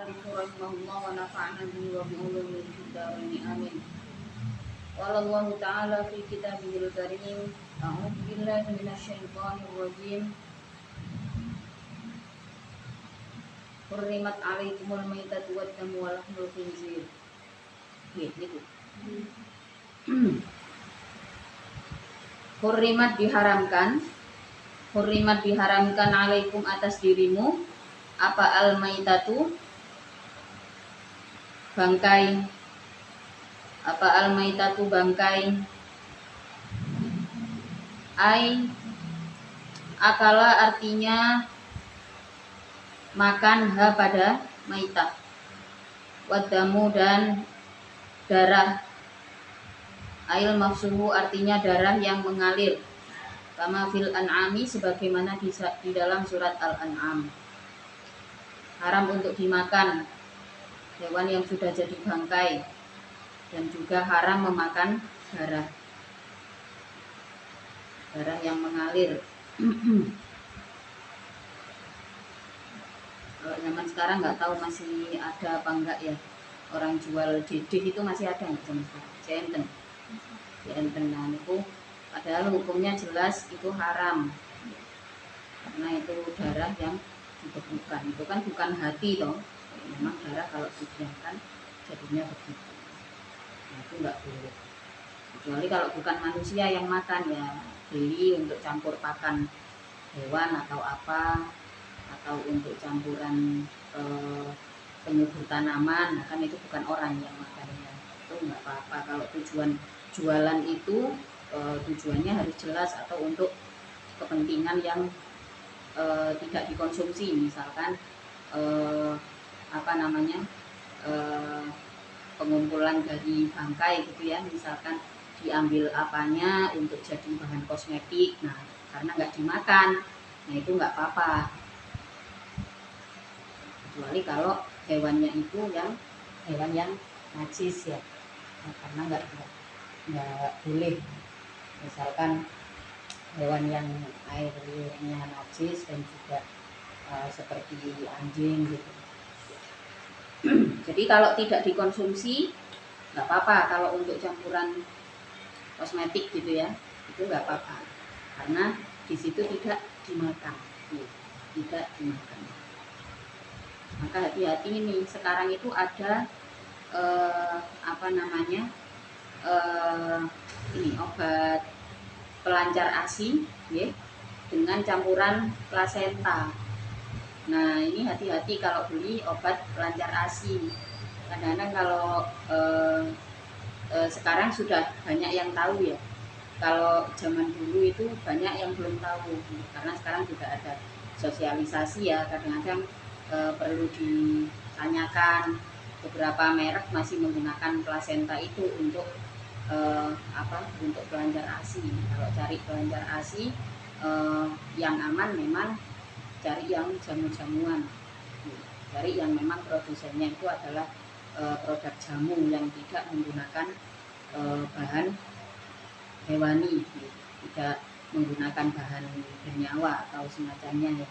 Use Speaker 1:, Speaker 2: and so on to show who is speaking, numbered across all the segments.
Speaker 1: al-mu'allif rahimahullah wa nafa'ana bihi wa bi'ulumihi fid dharain amin. Qala Allah ta'ala fi kitabihil karim, a'udzu billahi minasyaitonir rajim. Hurrimat 'alaikumul maitatu wad-damu wa lahmul khinzir. Gitu. Hurrimat diharamkan alaikum atas dirimu apa al-maitatu bangkai, ai akala artinya makan ha pada maitah, wadamu dan darah, ail mafsuhu artinya darah yang mengalir, kama fil an'ami sebagaimana di dalam surat al-an'am. Haram untuk dimakan hewan yang sudah jadi bangkai, dan juga haram memakan darah yang mengalir. Kalau zaman sekarang nggak tahu masih ada apa enggak ya, orang jual dedeh itu masih ada nggak zaman sekarang? Jenten nah itu padahal hukumnya jelas itu haram, karena itu darah yang dibekukan. Itu kan bukan hati toh, memang darah kalau didiamkan jadinya begitu. Nah, itu nggak boleh, kecuali kalau bukan manusia yang makan ya, beli untuk campur pakan hewan atau apa, atau untuk campuran penyubur tanaman. Nah, kan itu bukan orang yang makannya, itu nggak apa-apa. Kalau tujuan jualan itu tujuannya harus jelas, atau untuk kepentingan yang tidak dikonsumsi, misalkan pengumpulan dari bangkai gitu ya, misalkan diambil apanya untuk jadi bahan kosmetik, nah karena nggak dimakan, nah itu nggak apa-apa, kecuali kalau hewannya itu hewan yang najis ya, nah, karena nggak boleh, misalkan hewan yang airnya najis dan juga seperti anjing gitu. Jadi kalau tidak dikonsumsi nggak apa-apa, kalau untuk campuran kosmetik gitu ya, itu nggak apa-apa, karena di situ tidak dimakan. Maka hati-hati ini, sekarang itu ada ini obat pelancar ASI ya, dengan campuran plasenta. Nah ini hati-hati kalau beli obat pelancar ASI. Kadang-kadang kalau sekarang sudah banyak yang tahu ya. Kalau zaman dulu itu banyak yang belum tahu, karena sekarang juga ada sosialisasi ya. Kadang-kadang perlu ditanyakan, beberapa merek masih menggunakan plasenta itu untuk untuk pelancar ASI. Kalau cari pelancar ASI yang aman memang cari yang jamu-jamuan, cari yang memang produsennya itu adalah produk jamu yang tidak menggunakan bahan hewani, tidak menggunakan bahan bernyawa atau semacamnya ya,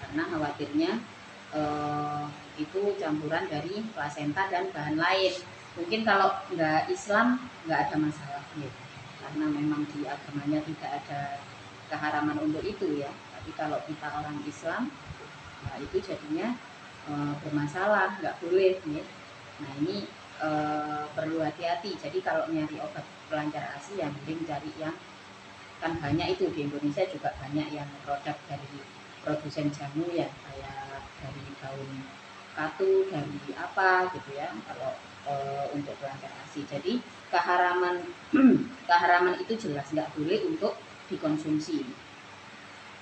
Speaker 1: karena khawatirnya itu campuran dari plasenta dan bahan lain. Mungkin kalau nggak Islam nggak ada masalah ya, karena memang di agamanya tidak ada keharaman untuk itu ya. Tapi kalau kita orang Islam, nah itu jadinya bermasalah, nggak boleh ya. Nah ini perlu hati-hati. Jadi kalau nyari obat pelancar ASI ya mending cari yang, kan banyak itu di Indonesia juga banyak yang produk dari produsen jamu ya, kayak dari daun katu, dari apa gitu ya, kalau untuk pelancar ASI. Jadi keharaman itu jelas, nggak boleh untuk dikonsumsi.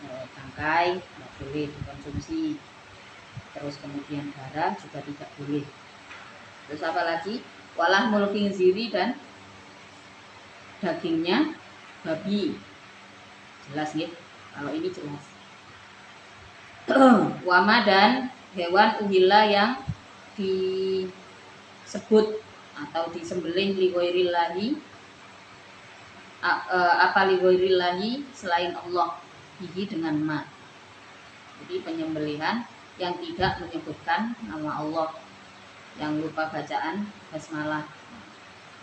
Speaker 1: Bangkai nggak boleh dikonsumsi, terus kemudian darah juga tidak boleh. Terus apa lagi? Walahmul khinziri, dan dagingnya babi. Jelas ya, kalau ini jelas. Wama, dan hewan uhilla yang disebut atau disembelih lighairillahi, lighairillahi selain Allah, bihi dengan ma. Jadi penyembelihan yang tidak menyebutkan nama Allah, yang lupa bacaan basmalah.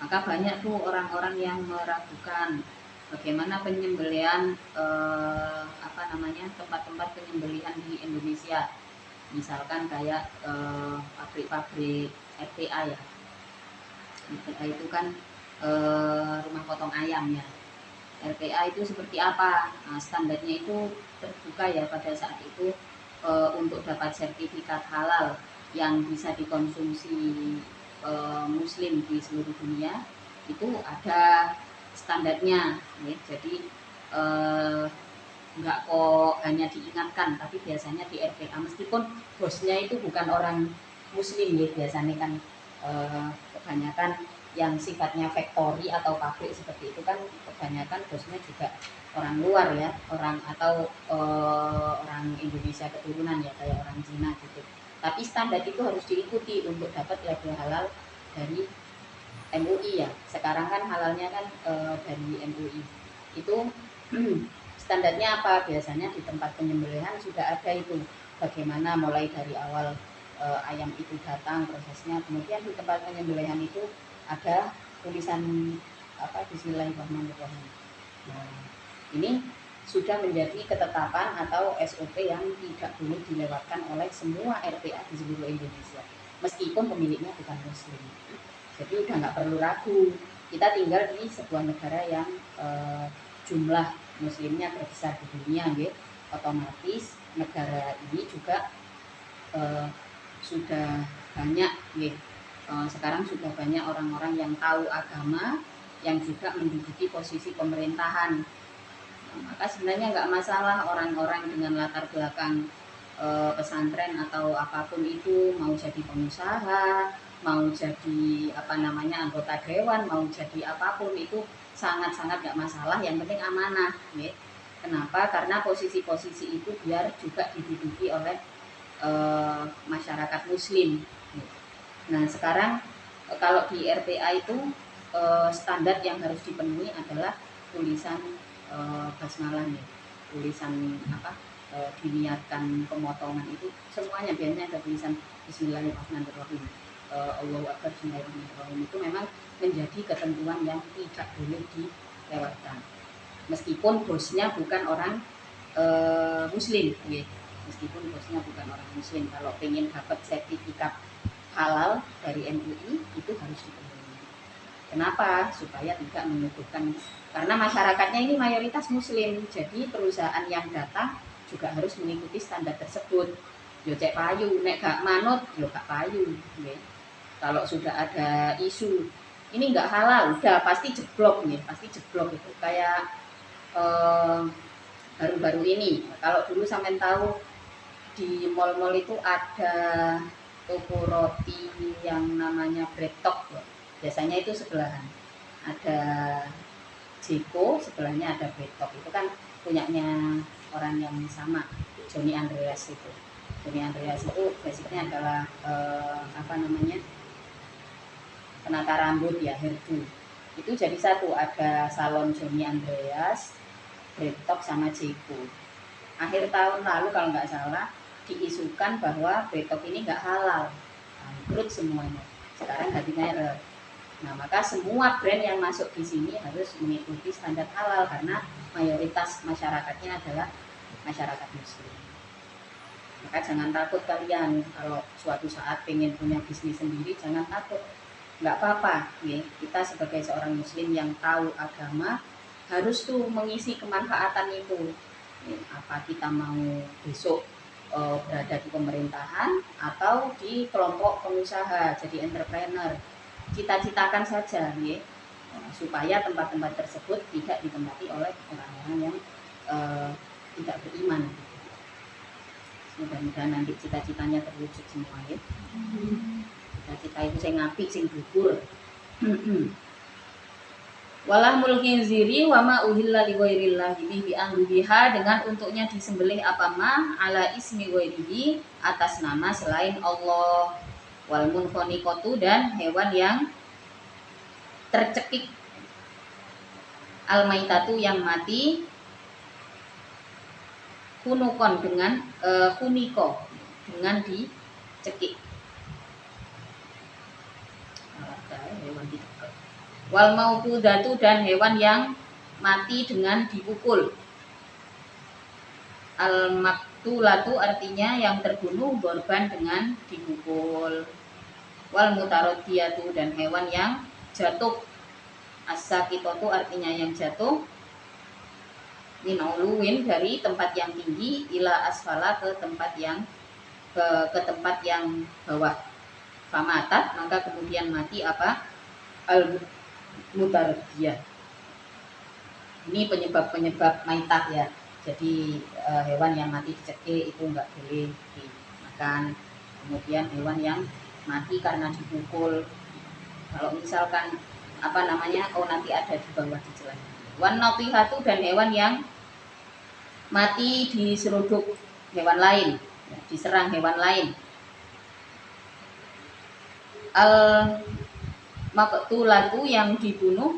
Speaker 1: Maka banyak tuh orang-orang yang meragukan bagaimana penyembelihan tempat-tempat penyembelihan di Indonesia. Misalkan kayak pabrik-pabrik RPA ya. RPA itu kan rumah potong ayam ya. RPA itu seperti apa? Nah, standarnya itu terbuka ya pada saat itu untuk dapat sertifikat halal yang bisa dikonsumsi Muslim di seluruh dunia itu ada standarnya. Ya. Jadi nggak kok hanya diingatkan, tapi biasanya di RPA meskipun bosnya itu bukan orang Muslim ya, biasanya kan kebanyakan yang sifatnya factory atau pabrik seperti itu kan kebanyakan bosnya juga orang luar ya, orang atau orang Indonesia keturunan ya, kayak orang Cina gitu. Tapi standar itu harus diikuti untuk dapat label halal dari MUI ya. Sekarang kan halalnya kan dari MUI. Itu standarnya apa? Biasanya di tempat penyembelihan sudah ada itu. Bagaimana mulai dari awal ayam itu datang prosesnya, kemudian di tempat penyembelihan itu ada tulisan Bismillahirrahmanirrahim. Nah, ini sudah menjadi ketetapan atau SOP yang tidak boleh dilewatkan oleh semua RPA di seluruh Indonesia, meskipun pemiliknya bukan Muslim. Jadi udah nggak perlu ragu, kita tinggal di sebuah negara yang jumlah Muslimnya terbesar di dunia, gitu. Otomatis negara ini juga sudah banyak, gitu. Sekarang sudah banyak orang-orang yang tahu agama, yang juga menduduki posisi pemerintahan. Maka sebenarnya nggak masalah orang-orang dengan latar belakang pesantren atau apapun itu mau jadi pengusaha, mau jadi anggota dewan, mau jadi apapun itu sangat-sangat nggak masalah. Yang penting amanah, ya. Kenapa? Karena posisi-posisi itu biar juga diduduki oleh masyarakat Muslim. Nah sekarang kalau di RPA itu standar yang harus dipenuhi adalah tulisan basmalah ya, tulisan diniatkan pemotongan itu semuanya biasanya ada tulisan Bismillahirrahmanirrahim, Allahu Akbar, Bismillahirrahmanirrahim. Itu memang menjadi ketentuan yang tidak boleh dilewatkan meskipun bosnya bukan orang Muslim ya. Meskipun bosnya bukan orang Muslim, kalau pengen dapat sertifikat halal dari MUI itu harus dipenuhi. Kenapa? Supaya tidak menyebutkan, karena masyarakatnya ini mayoritas Muslim, jadi perusahaan yang datang juga harus mengikuti standar tersebut. Yo cek payu, nek gak manut yo gak payu. Ya. Kalau sudah ada isu ini nggak halal, udah pasti jeblok nih, pasti jeblok itu. Kayak baru-baru ini, kalau dulu sampean tahu di mall-mall itu ada toko roti yang namanya Bretok ya. Biasanya itu sebelahan ada Jeko, sebelahnya ada Bretok. Itu kan punyanya orang yang sama, Joni Andreas itu. Joni Andreas itu basicnya adalah penata rambut ya, hairdo. Itu jadi satu, ada salon Joni Andreas, Bretok sama Jeko. Akhir tahun lalu kalau nggak salah diisukan bahwa Bretok ini nggak halal, bangkrut semuanya. Sekarang ganti merek. Nah, maka semua brand yang masuk di sini harus mengikuti standar halal karena mayoritas masyarakatnya adalah masyarakat Muslim. Maka jangan takut kalian kalau suatu saat pengen punya bisnis sendiri, jangan takut, nggak apa-apa. Ya. Kita sebagai seorang Muslim yang tahu agama harus tuh mengisi kemanfaatan itu. Ya, apa kita mau besok berada di pemerintahan atau di kelompok pengusaha, jadi entrepreneur. Cita-citakan saja ya, supaya tempat-tempat tersebut tidak ditempati oleh orang-orang yang tidak beriman. Mudah-mudahan nanti cita-citanya terwujud semua ya. Cita-cita itu sing apik, sing gugur. Walahmul khinziri wa ma uhilla li ghairillahi bihi biha, dengan untuknya disembelih apa ma ala ismi ghairihi, atas nama selain Allah. Wal munkhoniqatu, dan hewan yang tercekik, al maitatu yang mati, hunukon dengan huniko. dengan dicekik. Hewan dicekik. Wal mauqudatu dan hewan yang mati dengan dipukul. Al maktulatu artinya yang terbunuh korban dengan dipukul. Wal mutaroddiyatu dan hewan yang jatuh. As-sakitatu artinya yang jatuh. Min uluwin dari tempat yang tinggi ila asfala ke tempat yang tempat yang bawah. Famatat maka kemudian mati apa? Al mutaroddiyah. Ini penyebab maitah ya. Jadi hewan yang mati dicekik itu enggak boleh dimakan. Kemudian hewan yang mati karena dipukul. Kalau misalkan nanti ada di bawah dijelaskan. Wan natihatu dan hewan yang mati diseruduk hewan lain, diserang hewan lain. Al maktulatu yang dibunuh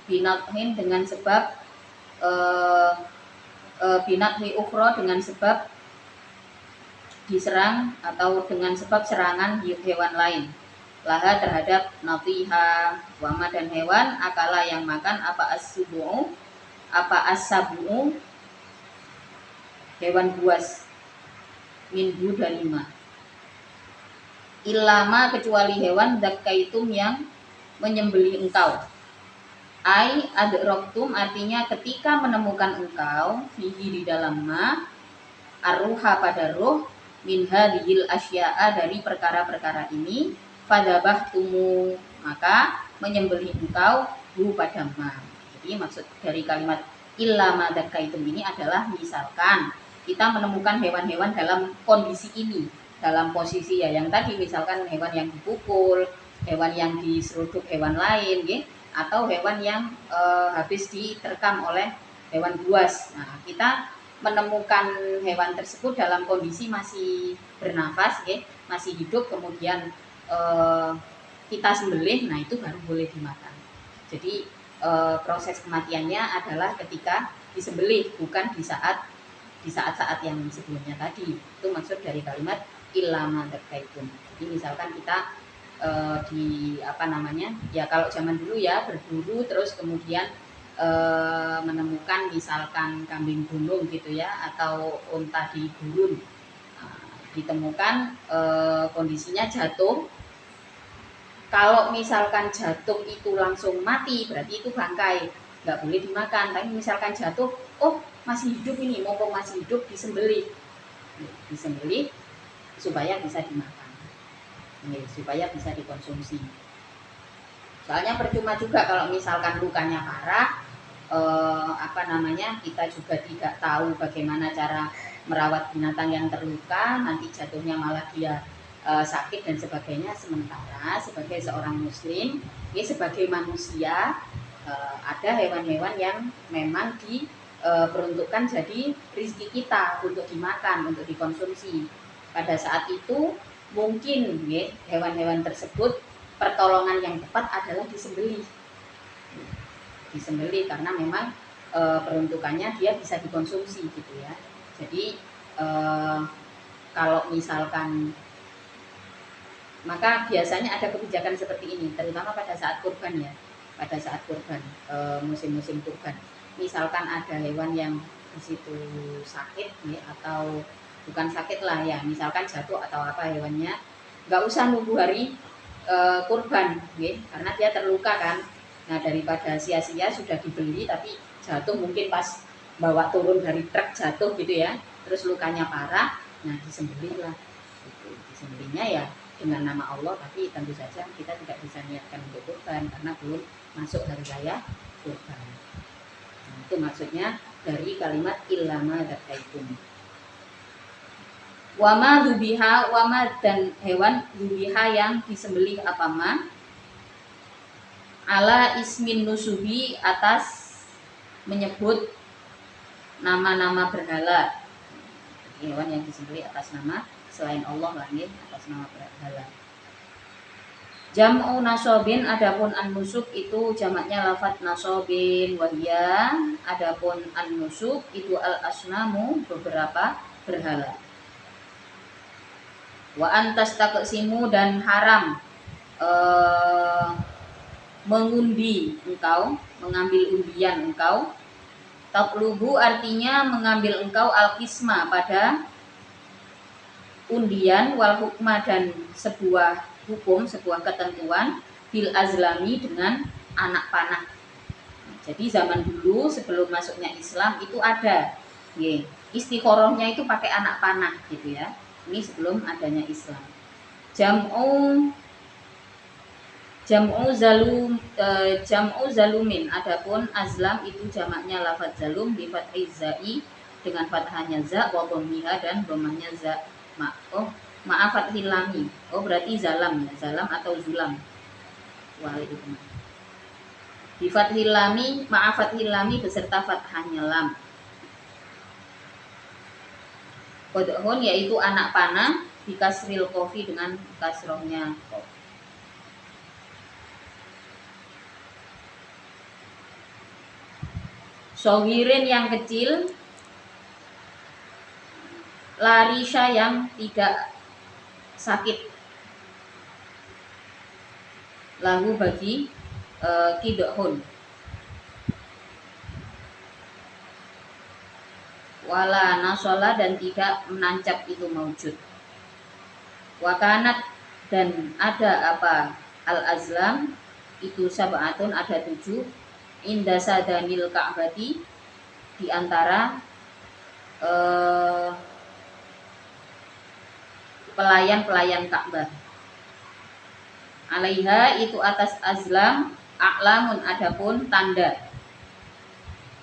Speaker 1: binathin dengan sebab binatwi ukhra dengan sebab diserang atau dengan sebab serangan hewan lain. Laha terhadap natiha wama dan hewan akala yang makan apa as-subu'u apa as-sabu'u hewan buas minhu dan 5 ilama kecuali hewan zakaitum yang menyembelih engkau. Ai adroktum artinya ketika menemukan engkau fihi di dalam ma arruha pada ruh min hadhil asya'a dari perkara-perkara ini fadabah tumu maka menyembelih engkau hu pada ma. Jadi maksud dari kalimat ilama zakaitum ini adalah misalkan kita menemukan hewan-hewan dalam kondisi ini, dalam posisi ya yang tadi misalkan hewan yang dipukul, hewan yang diseruduk hewan lain gitu, atau hewan yang habis diterkam oleh hewan buas. Nah, kita menemukan hewan tersebut dalam kondisi masih bernafas, masih hidup, kemudian kita sembelih, nah itu baru boleh dimakan. Jadi proses kematiannya adalah ketika disembelih, bukan di saat-saat yang sebelumnya tadi. Itu maksud dari kalimat ilama dzakaitun. Jadi misalkan kita ya kalau zaman dulu ya berburu terus kemudian menemukan misalkan kambing gunung gitu ya atau unta di gurun, ditemukan kondisinya jatuh. Kalau misalkan jatuh itu langsung mati berarti itu bangkai, nggak boleh dimakan. Tapi misalkan jatuh, oh masih hidup ini, mumpung masih hidup disembelih supaya bisa dimakan, supaya bisa dikonsumsi. Soalnya percuma juga kalau misalkan lukanya parah, kita juga tidak tahu bagaimana cara merawat binatang yang terluka, nanti jatuhnya malah dia sakit dan sebagainya. Sementara sebagai seorang muslim, sebagai manusia, ada hewan-hewan yang memang diperuntukkan jadi rezeki kita untuk dimakan, untuk dikonsumsi. Pada saat itu mungkin hewan-hewan tersebut pertolongan yang tepat adalah disembelih karena memang peruntukannya dia bisa dikonsumsi gitu ya. Jadi kalau misalkan, maka biasanya ada kebijakan seperti ini, terutama pada saat kurban ya, pada saat kurban, musim-musim kurban. Misalkan ada hewan yang di situ sakit atau bukan sakit lah ya, misalkan jatuh atau apa hewannya, nggak usah nunggu hari kurban, karena dia terluka kan. Nah daripada sia-sia sudah dibeli tapi jatuh, mungkin pas bawa turun dari truk jatuh gitu ya, terus lukanya parah, nah disembelih lah. Disembelihnya ya dengan nama Allah, tapi tentu saja kita tidak bisa niatkan untuk kurban karena belum masuk hari raya kurban. Nah, itu maksudnya dari kalimat ilama dzakaitun. Wama dubiha, wama dan hewan dubiha yang disembelih apa ma ala ismin nusubi atas menyebut nama-nama berhala. Hewan yang disembelih atas nama selain Allah langit, atas nama berhala. Jam'u nasobin, adapun an-nusuk itu jamaknya lafadz nasobin wahya, adapun an-nusuk itu al-asnamu beberapa berhala. Wa antas taqsimu, dan haram mengundi engkau, mengambil undian engkau. Taqlubu artinya mengambil engkau al-qisma pada undian, wal hukma dan sebuah hukum, sebuah ketentuan, bil azlami dengan anak panah. Jadi zaman dulu sebelum masuknya Islam itu ada, istiqorohnya itu pakai anak panah gitu ya. Ini sebelum adanya Islam. Jam'u zalumin. Adapun azlam itu jamaknya lafaz zalum bi fathhi zai, dengan fathahnya za wa dhammiha dan dhammahnya za. Maaf fathil lami. Oh berarti zalam ya, zalam atau zulam. Waalaikumsalam. Bi fathil lami, maaf fathil lami beserta fathahnya lam. Qadhun yaitu anak panah, bi kasril qafi dengan kasrohnya qaf. Sohirin yang kecil, larisha yang tidak sakit, lahu bagi kidohun, wala nasola dan tidak menancap itu maujud. Wakanat dan ada apa al azlam itu sab'atun, ada 7, inda sadanil ka'bati, di antara pelayan-pelayan Ka'bah. Alaiha itu atas azlam, a'lamun adapun tanda.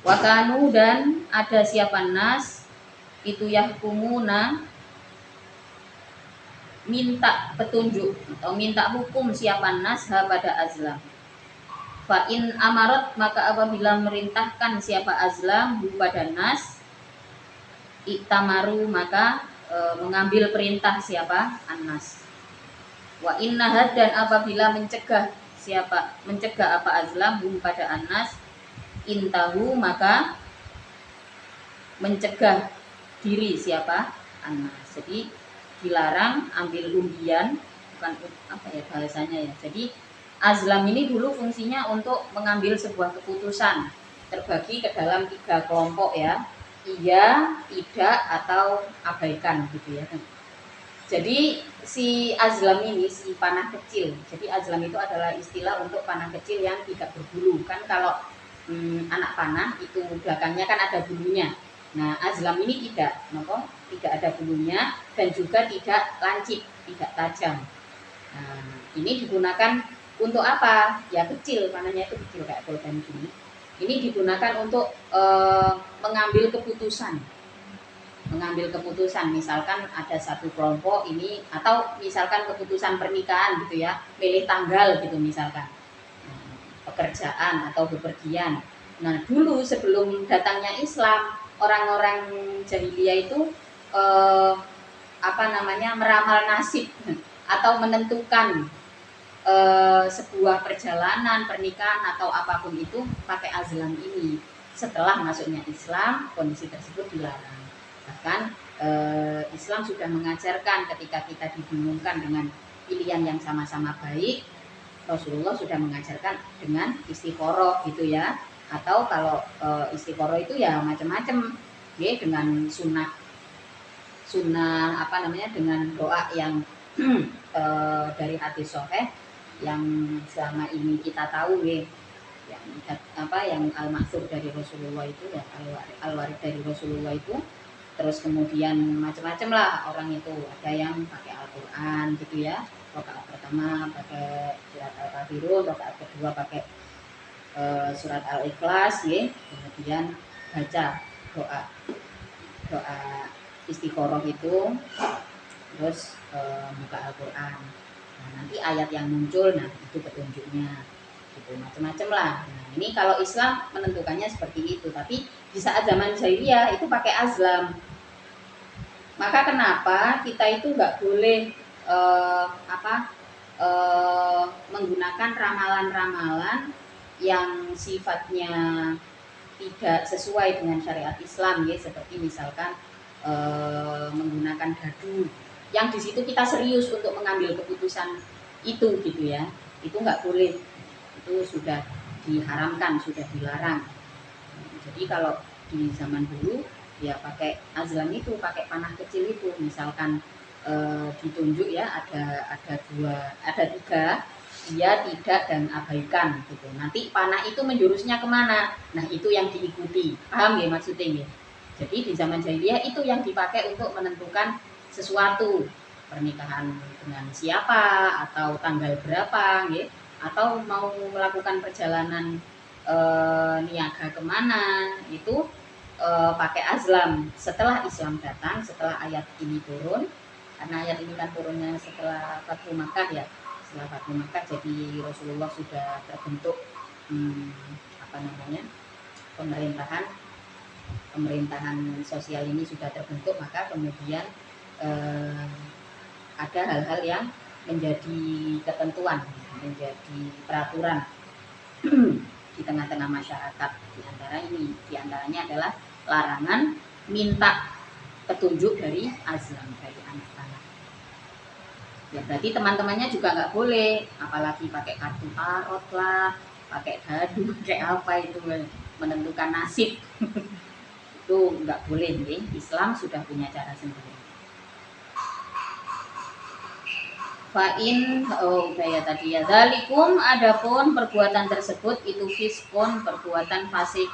Speaker 1: Wakanu dan ada siapa nas itu yahkumuna, minta petunjuk atau minta hukum siapa nas ha pada azlam. Fa in amarat, maka apabila merintahkan siapa azlam hu pada nas, iktamaru maka mengambil perintah siapa anas. Wa innahad dan apabila mencegah apa azlam hum pada anas, intahu maka mencegah diri siapa anas. Jadi dilarang ambil undian, bukan apa ya bahasanya ya. Jadi azlam ini dulu fungsinya untuk mengambil sebuah keputusan, terbagi ke dalam 3 kelompok ya. Iya, tidak, atau abaikan gitu ya. Jadi si azlam ini, si panah kecil. Jadi azlam itu adalah istilah untuk panah kecil yang tidak berbulu. Kan kalau anak panah itu belakangnya kan ada bulunya. Nah azlam ini tidak ada bulunya dan juga tidak lancip, tidak tajam. Nah, ini digunakan untuk apa? Ya kecil, panahnya itu kecil kayak pulpen gini. Ini digunakan untuk mengambil keputusan, misalkan ada satu kelompok ini, atau misalkan keputusan pernikahan gitu ya, pilih tanggal gitu misalkan, pekerjaan atau bepergian. Nah dulu sebelum datangnya Islam, orang-orang jahiliyah itu meramal nasib atau menentukan sebuah perjalanan, pernikahan atau apapun itu pakai azlam ini. Setelah masuknya Islam, kondisi tersebut dilarang. Bahkan Islam sudah mengajarkan ketika kita dibingungkan dengan pilihan yang sama-sama baik, Rasulullah sudah mengajarkan dengan istiqoroh gitu ya. Atau kalau istiqoroh itu ya macam-macam, ya, dengan sunnah dengan doa yang dari hadis sahih yang selama ini kita tahu ya, yang al-maksur dari Rasulullah itu ya, al-warid dari Rasulullah itu. Terus kemudian macam-macam lah orang itu, ada yang pakai Al-Quran gitu ya, rakaat pertama pakai surat Al-Kafirun, rakaat kedua pakai surat Al-Ikhlas ya, kemudian baca doa istiqoroh itu, terus buka Al-Quran. Nah, nanti ayat yang muncul, nah itu petunjuknya, gitu, macam-macam lah. Nah, ini kalau Islam menentukannya seperti itu, tapi di saat zaman jahiliyah itu pakai azlam. Maka kenapa kita itu nggak boleh menggunakan ramalan-ramalan yang sifatnya tidak sesuai dengan syariat Islam ya, seperti misalkan menggunakan dadu. yang di situ kita serius untuk mengambil keputusan itu gitu ya, itu nggak boleh, itu sudah diharamkan, sudah dilarang. Jadi kalau di zaman dulu ya pakai azlam itu, pakai panah kecil itu, misalkan ditunjuk ya, ada tiga, dia tidak dan abaikan gitu. Nanti panah itu menjurusnya kemana? Nah itu yang diikuti, paham ya maksudnya ya? Jadi di zaman jahiliyah itu yang dipakai untuk menentukan sesuatu, pernikahan dengan siapa atau tanggal berapa, ya? Atau mau melakukan perjalanan niaga kemana, itu pakai azlam. Setelah Islam datang, setelah ayat ini turun, karena ayat ini kan turunnya setelah Fathu Makkah ya, setelah Fathu Makkah jadi Rasulullah sudah terbentuk apa namanya, pemerintahan sosial ini sudah terbentuk, maka kemudian eh, ada hal-hal yang menjadi ketentuan, menjadi peraturan di tengah-tengah masyarakat. Di antaranya adalah larangan minta petunjuk dari azlam, dari anak-anak. Ya berarti teman-temannya juga nggak boleh, apalagi pakai kartu tarot lah, pakai dadu, pakai apa itu menentukan nasib. Itu nggak boleh nih. Islam sudah punya cara sendiri. Fa'in udah ya tadi ya, zalikum, adapun perbuatan tersebut itu fiskon, perbuatan fasik,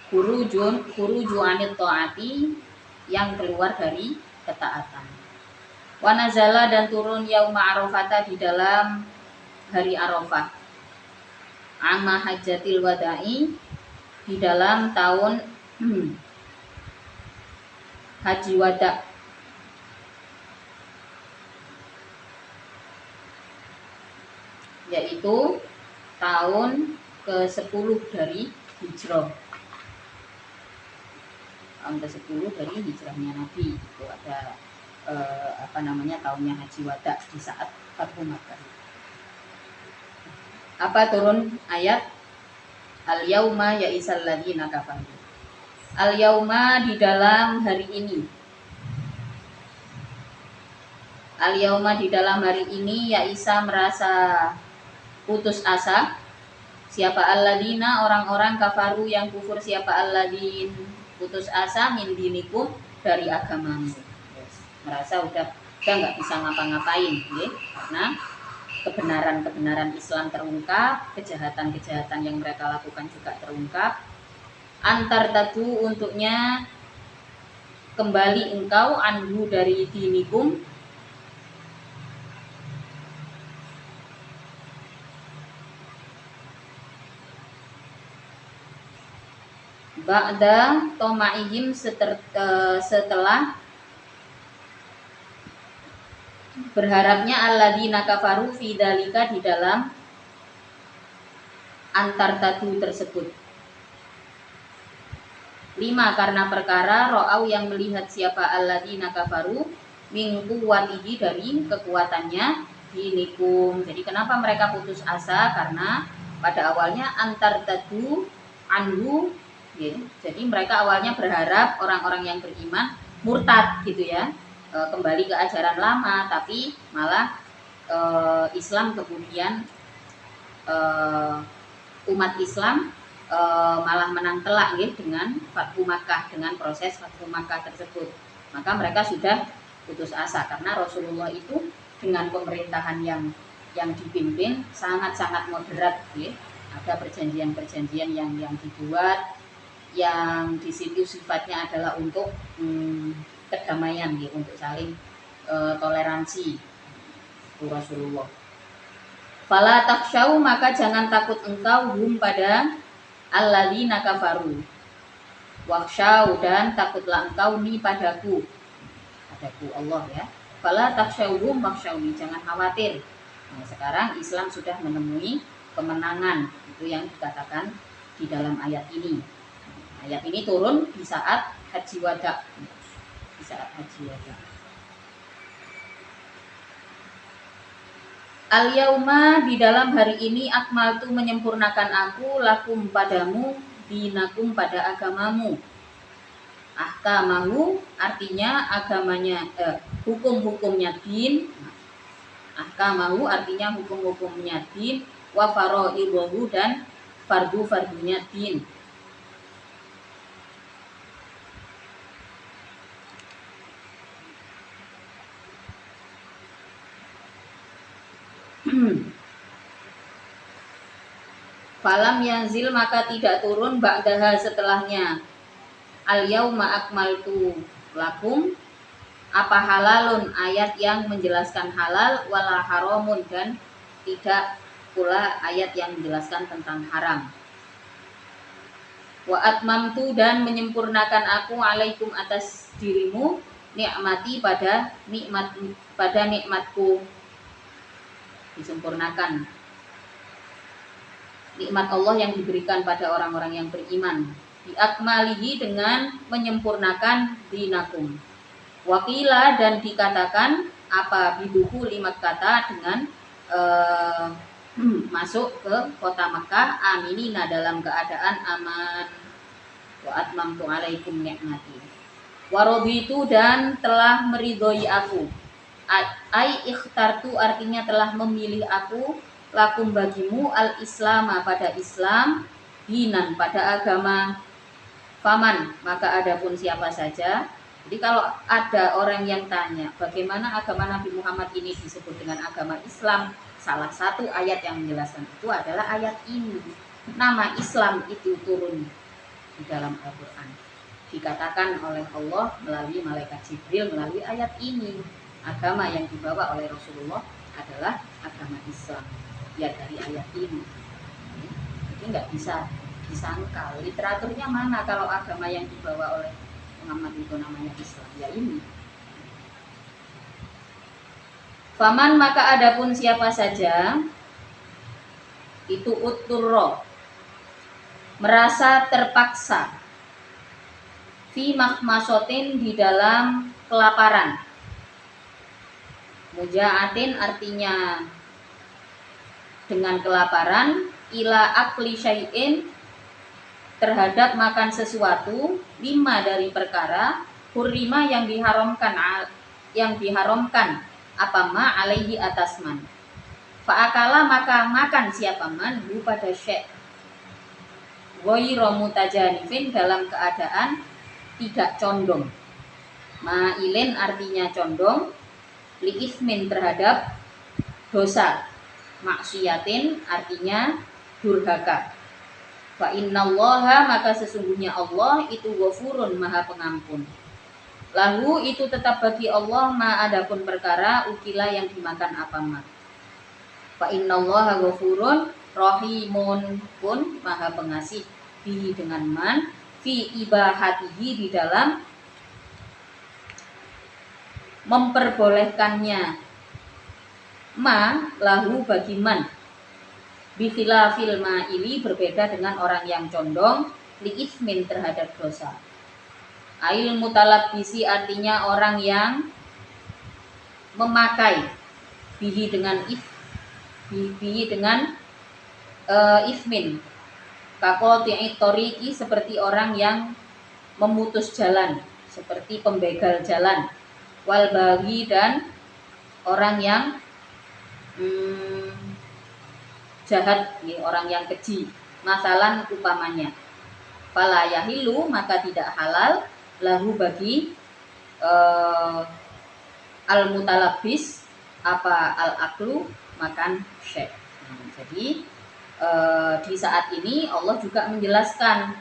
Speaker 1: khuruju anit taati, yang keluar dari ketaatan. Wa nazala, dan turun yauma arafata, di dalam hari Arafah, amma hajjatil wada'i, di dalam tahun haji wada, yaitu tahun ke-10 dari hijrah. Tahun ke-10 dari hijrahnya Nabi, itu ada tahunnya haji wada di saat Fathu Makkah. Apa turun ayat al-yauma ya'isal ladzina kafaru. Al-yauma, di dalam hari ini. Al-yauma, di dalam hari ini, ya'isa, merasa putus asa. Siapa alladzina, orang-orang kafaru yang kufur, siapa alladzin, putus asa, min dinikum, dari agamamu. Merasa udah nggak bisa ngapa-ngapain, ya? Karena kebenaran Islam terungkap, kejahatan yang mereka lakukan juga terungkap. Antar tadu, untuknya kembali engkau, anhu, dari dinikum, ba'da toma'ihim, setelah berharapnya alladzina kafaru fi dzalika, di dalam antar tadu tersebut. 5, karena perkara ro'au, yang melihat siapa alladzina kafaru min quwwatihi, dari kekuatannya, dinikum. Jadi kenapa mereka putus asa? Karena pada awalnya antar tadu anhu, ya. Jadi mereka awalnya berharap orang-orang yang beriman murtad gitu ya, kembali ke ajaran lama, tapi malah Islam kemudian umat Islam malah menang telak ya, dengan Fathu Makkah, dengan proses Fathu Makkah tersebut. Maka mereka sudah putus asa, karena Rasulullah itu dengan pemerintahan yang dipimpin sangat-sangat moderat ya. Ada perjanjian-perjanjian yang dibuat, yang di situ sifatnya adalah untuk kedamaian ya, untuk saling toleransi, itu Rasulullah. Fala takhsyau, maka jangan takut engkau, hum, pada alladzina kafaru. Wakhsyau, dan takutlah engkau ni padaku Allah ya. Fala takhsyau hum wakhsyauni, jangan khawatir. Nah, sekarang Islam sudah menemui kemenangan, itu yang dikatakan di dalam ayat ini. Ayat ini turun di saat haji wada. Di saat haji wada. Al-yauma, di dalam hari ini, akmaltu, menyempurnakan aku, lakum, padamu, dinakum, pada agamamu. Ahkamahu artinya agamanya, hukum-hukumnya din. Ahkamahu artinya hukum-hukumnya din, wa faraidahu dan fardu-fardunya din. Falam yanzil maka tidak turun ba'daha setelahnya. Al yauma akmaltu lakum apa halalun ayat yang menjelaskan halal wala haramun dan tidak pula ayat yang menjelaskan tentang haram. Wa atmamtu dan menyempurnakan aku alaikum atas dirimu nikmati pada nikmatku disempurnakan. Nikmat Allah yang diberikan pada orang-orang yang beriman. Biakmalihi dengan menyempurnakan dinakum. Wakila dan dikatakan apa biduhu limat kata dengan masuk ke kota Makkah aminina dalam keadaan aman. Wa atmamtu alaikum ni'mati. Waraditu dan telah meridhoi aku. Ai ikhtartu artinya telah memilih aku lakum bagimu al-islama pada Islam, dinan pada agama. Faman maka adapun siapa saja. Jadi kalau ada orang yang tanya bagaimana agama Nabi Muhammad ini disebut dengan agama Islam, salah satu ayat yang menjelaskan itu adalah ayat ini. Nama Islam itu turun di dalam Al-Quran, dikatakan oleh Allah melalui malaikat Jibril melalui ayat ini. Agama yang dibawa oleh Rasulullah adalah agama Islam ya dari ayat ini. Jadi nggak bisa disangkal literaturnya mana kalau agama yang dibawa oleh Muhammad itu namanya Islam ya ini. Faman maka adapun siapa saja itu uturro merasa terpaksa fi mahmasotin di dalam kelaparan. Muja'atin artinya dengan kelaparan, ila akli syai'in terhadap makan sesuatu, lima dari perkara hurrima yang diharamkan apa ma alaihi atas man. Fa'akala maka makan siapa man hu pada syai' ghairu mutajanifin dalam keadaan tidak condong. Ma'ilin artinya condong, li'ismin terhadap dosa, maksiatin artinya durhaka. Fa innallaha maka sesungguhnya Allah itu ghafurun maha pengampun. Lahu itu tetap bagi Allah ma adapun perkara ukila yang dimakan apa ma. Fa innallaha ghafurun rahimun pun maha pengasih bihi dengan man fi ibahatihi di dalam memperbolehkannya ma lahu bagi man bifilafil ma'ili berbeda dengan orang yang condong li'ismin terhadap dosa. Ail mutalabbisi artinya orang yang memakai bihi dengan ismin kakoti'i toriki seperti orang yang memutus jalan seperti pembegal jalan wal baghi dan orang yang jahat, orang yang keji. Masalan umpamanya, fala yahilu maka tidak halal lahu bagi al mutalabbis apa al aklu makan syekh. Jadi di saat ini Allah juga menjelaskan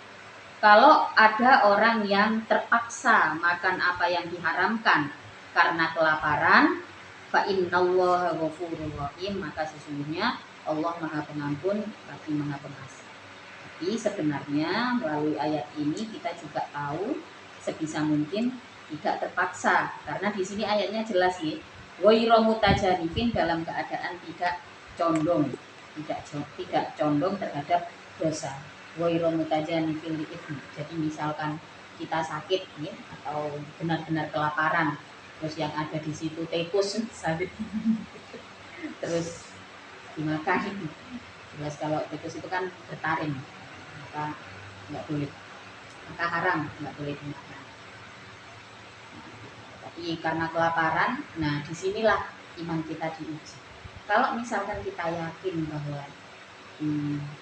Speaker 1: kalau ada orang yang terpaksa makan apa yang diharamkan karena kelaparan, fa innallaha ghafurur rahim maka sesungguhnya Allah maha pengampun lagi maha pengasih. Tapi sebenarnya melalui ayat ini kita juga tahu sebisa mungkin tidak terpaksa karena di sini ayatnya jelas ya, ghairu mutajanifin dalam keadaan tidak condong, tidak condong terhadap dosa. Ghairu mutajanifin li'ithmi. Jadi misalkan kita sakit ya, atau benar-benar kelaparan, terus yang ada di situ tikus sakit terus dimakan. Jelas kalau tikus itu kan bertaring, maka nggak boleh, maka haram, nggak boleh dimakan. karena kelaparan. Nah, disinilah iman kita diuji. Kalau misalkan kita yakin bahwa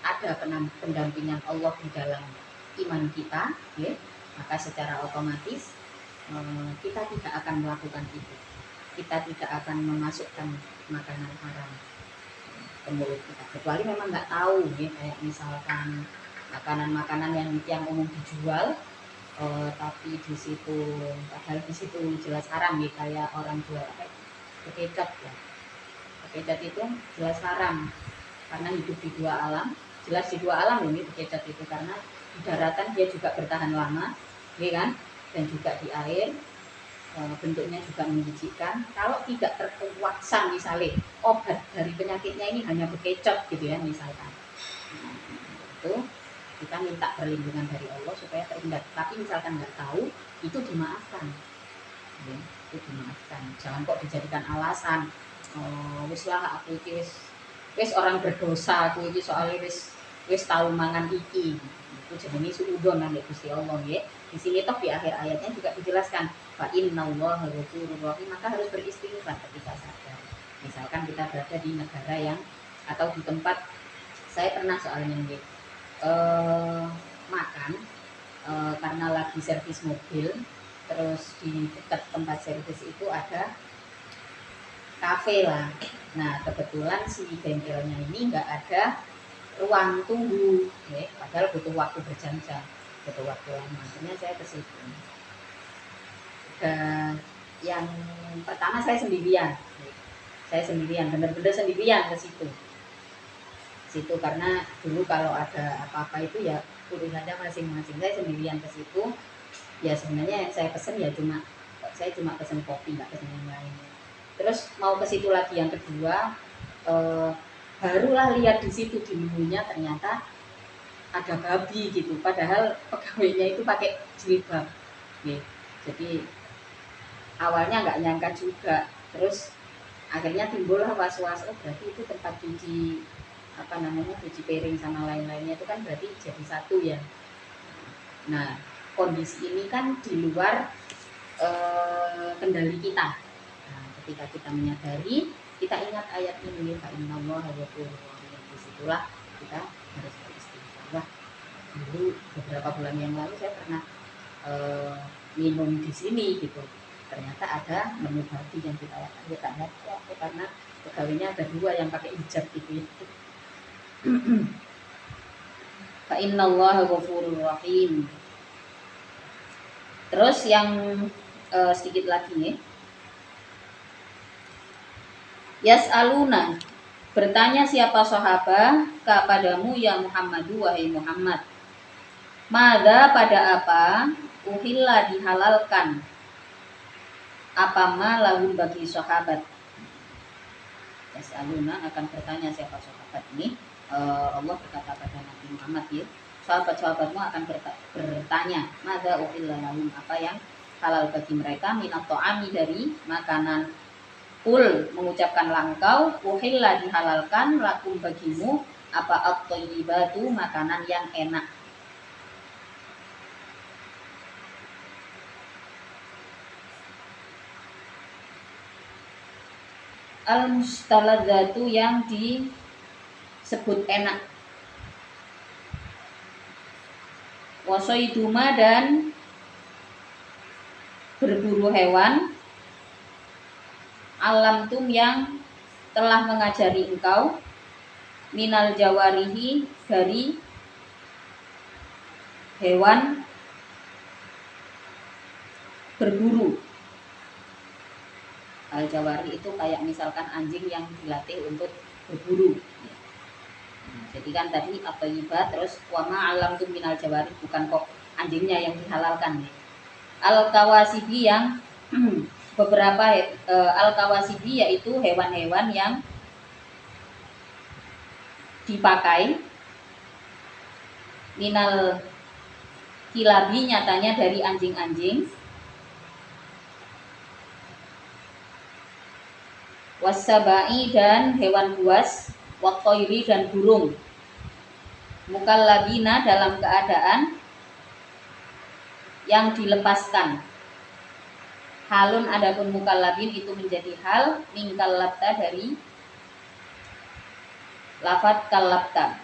Speaker 1: ada pendampingan Allah di dalam iman kita, ya, maka secara otomatis kita tidak akan melakukan itu. Kita tidak akan memasukkan makanan haram ke mulut kita, kecuali memang nggak tahu, ya, kayak misalkan makanan-makanan yang umum dijual, tapi di situ padahal di situ jelas haram, ya, kayak orang jual kecap, ya. Kecap itu jelas haram karena hidup di dua alam, jelas di dua alam ini kecap itu, karena di daratan dia juga bertahan lama, ya kan, dan juga di air, bentuknya juga menjijikkan. Kalau tidak terkuaksa misalnya obat dari penyakitnya ini hanya bekecot gitu ya misalkan, itu kita minta perlindungan dari Allah supaya terhindar. Tapi misalkan nggak tahu, itu dimaafkan, ya, itu dimaafkan. Jangan kok dijadikan alasan, wis lah aku iki wis orang berdosa, aku iki soalnya wis tahu mangan iki. Itu jenenge suudzon nang Gusti Allah, ya. Di sini toh di akhir ayatnya juga dijelaskan fa innallaha ghafurur rahim, maka harus beristighfar ketika sadar. Misalkan kita berada di negara yang atau di tempat, saya pernah soalnya nih makan karena lagi servis mobil, terus di dekat tempat servis itu ada kafe lah. Nah, kebetulan si bengkelnya ini nggak ada ruang tunggu, ya, padahal butuh waktu berjam-jam, butuh waktu lama. Akhirnya saya ke situ. Dan yang pertama saya sendirian, benar-benar sendirian ke situ. Karena dulu kalau ada apa-apa itu ya urusannya masing-masing. Saya sendirian ke situ. Ya sebenarnya yang saya pesen ya cuma pesen kopi, nggak pesen yang lain. Terus mau ke situ lagi yang kedua, barulah lihat di situ di menunya ternyata ada babi gitu, padahal pegawainya itu pakai jilbab, ya. Jadi awalnya nggak nyangka juga, terus akhirnya timbullah was-was, oh berarti itu tempat cuci cuci piring sama lain-lainnya itu kan berarti jadi satu, ya. Nah, kondisi ini kan di luar kendali kita. Nah, ketika kita menyadari, kita ingat ayat ini, fa innallaha ghafurur rahim, disitulah kita harus beristighfar. Wah, dulu beberapa bulan yang lalu saya pernah minum di sini gitu, ternyata ada menu babi yang kita lihat waktu karena pegawainya ada dua yang pakai hijab gitu. Fa innallaha ghafurur rahim. Terus yang sedikit lagi nih, yas'aluna, bertanya siapa sahabat kepadamu ya Muhammadu, wahai Muhammad, mada, pada apa, uhilla, dihalalkan, apa ma lahum, bagi sahabat. Yas'aluna, akan bertanya siapa sahabat ini. Allah berkata pada Nabi Muhammad, ya, sahabat-sahabatmu akan bertanya, mada uhilla lahum, apa yang halal bagi mereka, minat to'ami, dari makanan. Kul, mengucapkan langkau, uhilla, dihalalkan, lakum, bagimu, apa at-thayyibatu, makanan yang enak. Al-mustaladzatu, yang disebut enak. Wasoiduma, dan berburu hewan. Alam tum, yang telah mengajari engkau. Minal jawarihi, dari hewan berburu. Al-jawari itu kayak misalkan anjing yang dilatih untuk berburu. Jadi kan tadi at-thayyibat, terus wama alam tum minal jawari, bukan kok anjingnya yang dihalalkan, ya. Al-kawasibi, yang beberapa al-kawasibi yaitu hewan-hewan yang dipakai. Minal kilabi, nyatanya dari anjing-anjing. Wasabai, dan hewan buas. Watoiri, dan burung. Mukallabina, dalam keadaan yang dilepaskan. Halun adapun mukallabin itu menjadi hal mingkallabta dari lafat kallabta.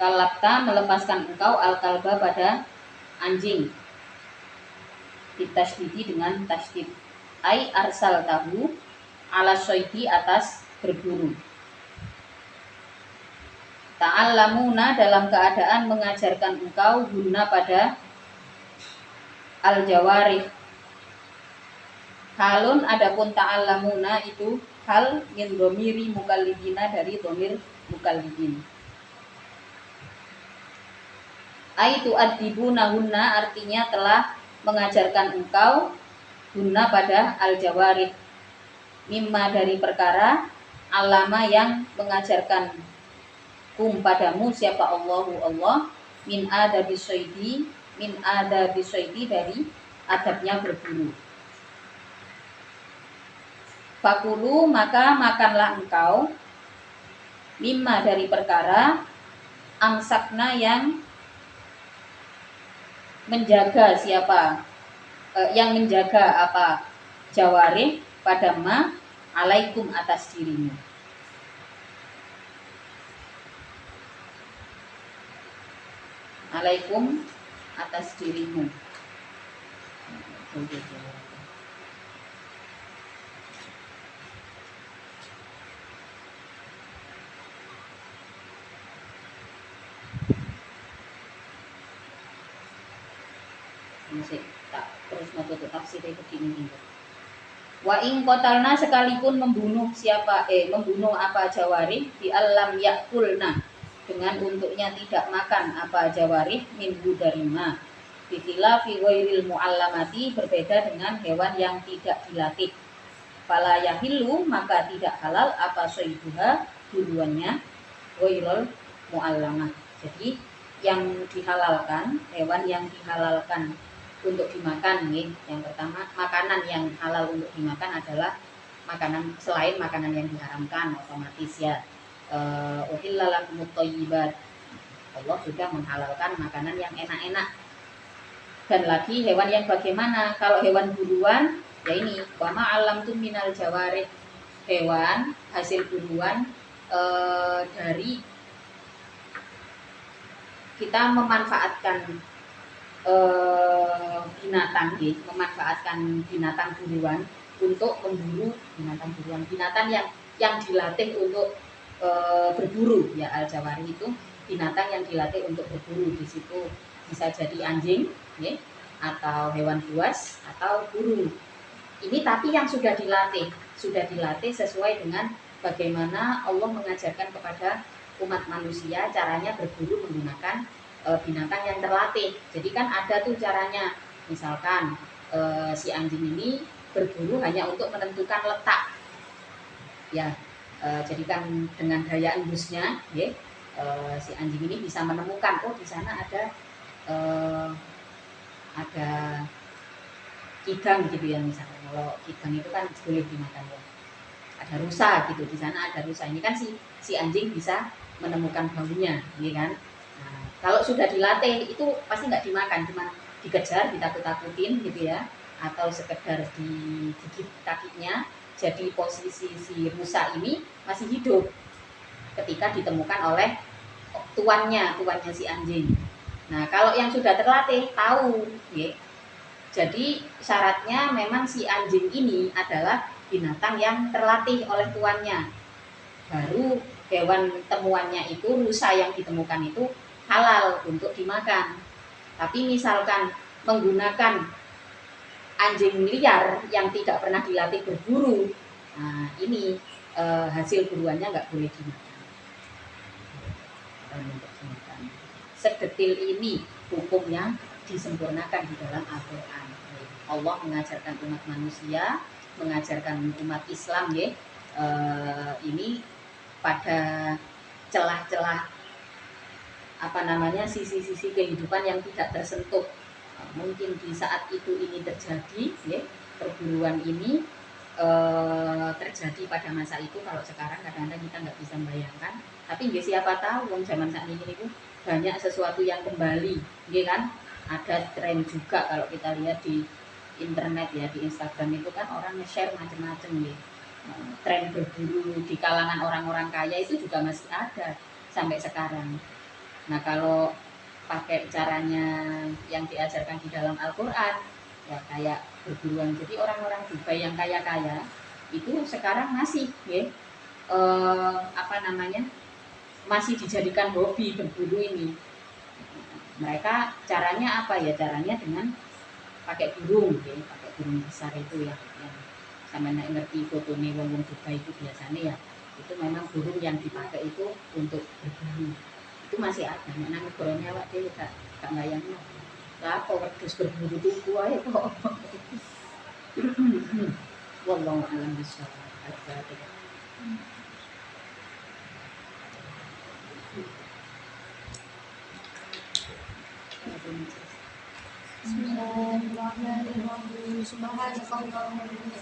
Speaker 1: Kallabta melepaskan engkau al-kalba pada anjing. Ditasydidi dengan tasydid. Ai arsal tahu ala syaidi atas berburu. Ta'allamuna dalam keadaan mengajarkan engkau guna pada al-jawarih. Halun adapun ta'allamuna itu hal min dhamiri mukallibina dari dhamir mukallibin. Aitu adibunahunna artinya telah mengajarkan engkau guna pada al-jawarih. Mimma dari perkara alama yang mengajarkan padamu siapa Allahu Allah min adabi syaidi dari adabnya berburu. Fakulu maka makanlah engkau mimma dari perkara amsakna yang menjaga siapa yang menjaga apa jawarih pada ma alaikum atas dirimu. Alaikum atas dirimu. Masih tak terus mau tutup tafsir itu begini. Wa ing qatalna sekalipun membunuh membunuh apa jawarih di alam yakulna dengan untuknya tidak makan apa jawarih minhu dari ma. Fitila fi ghairil muallamati berbeda dengan hewan yang tidak dilatih. Fala yahillu maka tidak halal apa sayyiduha duluannya ghairul muallamah. Jadi yang dihalalkan, hewan yang dihalalkan untuk dimakan nih. Yang pertama, makanan yang halal untuk dimakan adalah makanan selain makanan yang diharamkan otomatis ya. Uhilla lakumut thayyibat. Allah sudah menghalalkan makanan yang enak-enak. Dan lagi hewan yang bagaimana? Kalau hewan buruan ya ini wama alam tu minal jawarih, hewan hasil buruan dari kita memanfaatkan binatang, memanfaatkan binatang buruan untuk memburu binatang yang dilatih untuk berburu ya. Al-jawari itu binatang yang dilatih untuk berburu. Di situ bisa jadi anjing ya, atau hewan buas atau burung. Ini tapi yang sudah dilatih sesuai dengan bagaimana Allah mengajarkan kepada umat manusia caranya berburu menggunakan binatang yang terlatih. Jadi kan ada tuh caranya, misalkan si anjing ini berburu hanya untuk menentukan letak ya, jadi kan dengan daya embusnya ya, si anjing ini bisa menemukan oh di sana ada kidang gitu ya, misalnya kalau kidang itu kan boleh dimakan ya, ada rusa gitu, di sana ada rusa, ini kan si anjing bisa menemukan baunya ya kan. Kalau sudah dilatih itu pasti nggak dimakan, cuma dikejar, ditakut-takutin gitu ya, atau sekedar digigit kakinya. Jadi posisi si rusa ini masih hidup ketika ditemukan oleh tuannya si anjing. Nah kalau yang sudah terlatih tahu ya. Jadi syaratnya memang si anjing ini adalah binatang yang terlatih oleh tuannya. Baru hewan temuannya itu, rusa yang ditemukan itu halal untuk dimakan. Tapi misalkan menggunakan anjing liar yang tidak pernah dilatih berburu, nah ini hasil buruannya nggak boleh dimakan. Sedetil ini hukumnya disempurnakan di dalam Al-Quran. Allah mengajarkan umat manusia, mengajarkan umat Islam ya, ini pada celah-celah sisi-sisi kehidupan yang tidak tersentuh. Mungkin di saat itu ini terjadi ya, perburuan ini terjadi pada masa itu. Kalau sekarang kadang-kadang kita nggak bisa membayangkan, tapi ya siapa tahu zaman saat ini itu banyak sesuatu yang kembali ya kan. ada tren juga kalau kita lihat di internet ya, di Instagram itu kan orang nge-share macam-macam ya. Tren berburu di kalangan orang-orang kaya itu juga masih ada sampai sekarang. Nah kalau pakai caranya yang diajarkan di dalam Al-Quran ya kayak berburuan, jadi orang-orang Dubai yang kaya-kaya itu sekarang masih ya, apa namanya, masih dijadikan hobi berburu ini. Mereka caranya apa ya, caranya dengan pakai burung ya, pakai burung besar itu ya, yang sama ngerti fotonya wong Dubai itu biasanya ya, itu memang burung yang dipakai itu untuk berburu. Itu masih ada, mana negaranya awak dhewe gak bayangno. Lah kok wedhus berburu tuku ae kok. Wallahu a'lam bishawab.
Speaker 2: Bismillahirrahmanirrahim. Subhanallah.